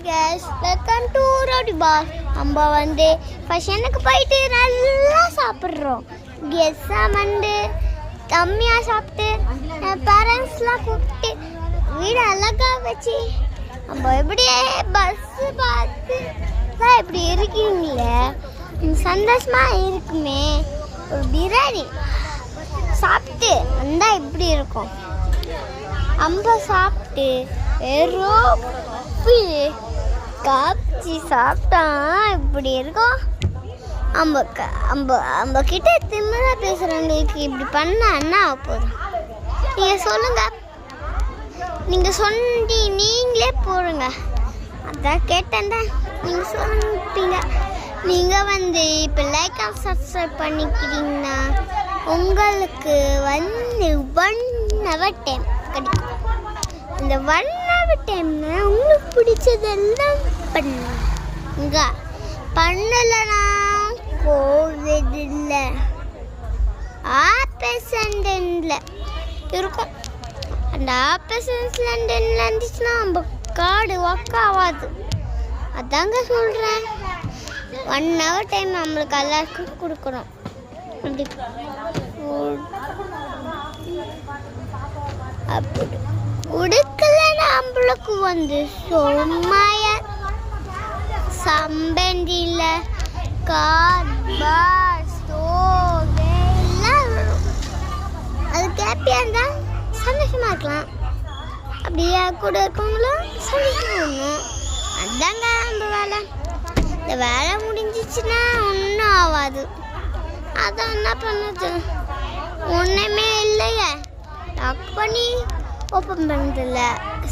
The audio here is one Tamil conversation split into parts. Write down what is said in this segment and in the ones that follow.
guys, welcome to Rowdy Boss. நம்ம வந்து ஃபங்க்ஷனுக்கு போயிட்டு நல்லா சாப்பிட்றோம். கெஸ்ஸாக வந்து கம்மியாக சாப்பிட்டு பேரண்ட்ஸ்லாம் கூப்பிட்டு வீடு அழகாக வச்சு நம்ம எப்படியே பஸ்ஸு பார்த்து தான் இப்படி இருக்கீங்களே சந்தோஷமாக இருக்குமே. ஒரு பிரியாணி சாப்பிட்டு வந்தால் இப்படி இருக்கும். நம்ம சாப்பிட்டு காய்ச்சி சாப்பிட்டா இப்படி இருக்கும். நம்ம கிட்ட திமிரா பேசுகிறவங்களுக்கு இப்படி பண்ண என்ன போதும்? நீங்கள் சொல்லுங்கள், நீங்கள் சொன்னி நீங்களே போடுங்க. அதான் கேட்டேன், நீங்கள் சொல்லிட்டீங்க. நீங்கள் வந்து இப்போ லைக் அண்ட் சப்ஸ்கிரைப் பண்ணிக்கிறீங்கன்னா உங்களுக்கு வந்து 1 hour டைம் கிடைக்கும். இந்த 1 hour டைம்ல உங்களுக்கு பிடிச்சதெல்லாம் பண்ணுங்க. பண்ணலைன்னா கோவிட் இல்லை ஆப்பேசண்டில் இருக்கும். அந்த ஆப்பேசண்டில் இருந்துச்சுன்னா நம்ம கார்டு ஒர்க் ஆகாது. அதாங்க சொல்கிறேன். 1 hour டைம் நம்மளுக்கு எல்லாருக்கும் கொடுக்கணும். அப்படி கொடுக்கல நம்மளுக்கு வந்து சும்மாய சம்பந்தியில் கார்பார் ஸ்டோவ் எல்லாம் வரும். அது ஹாப்பியாக இருந்தால் சந்தோஷமாக இருக்கலாம். அப்படியே கூட இருக்கவங்களும் சந்தோஷமாக இருக்கணும். அதாங்க நம்ம வேலை. இந்த வேலை முடிஞ்சிச்சுன்னா ஒன்றும் ஆகாது. அதான் என்ன பண்ணுறது, ஒன்றுமே இல்லையே. லாக் பண்ணி ஓப்பன் பண்ணதில்ல,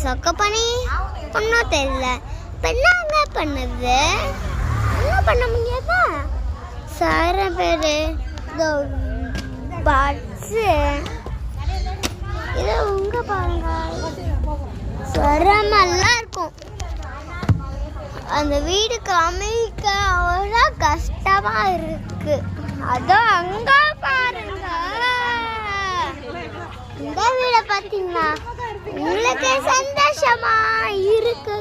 சொக்க பண்ணி ஒன்றும் தெரியல. இப்போ என்னங்க பண்ணுது? என்ன பண்ண முடியாதா? சார பேர் பட்ஸு இதை உங்க பாருங்க, சுரமெல்லாம் இருக்கும். அந்த வீடுக்கு அமைக்க அவ்வளோ கஷ்டமாக இருக்கு. அதான் அங்க பாருங்க, இந்த வீடை பார்த்தீங்கன்னா உங்களுக்கு சந்தோஷமா இருக்கு.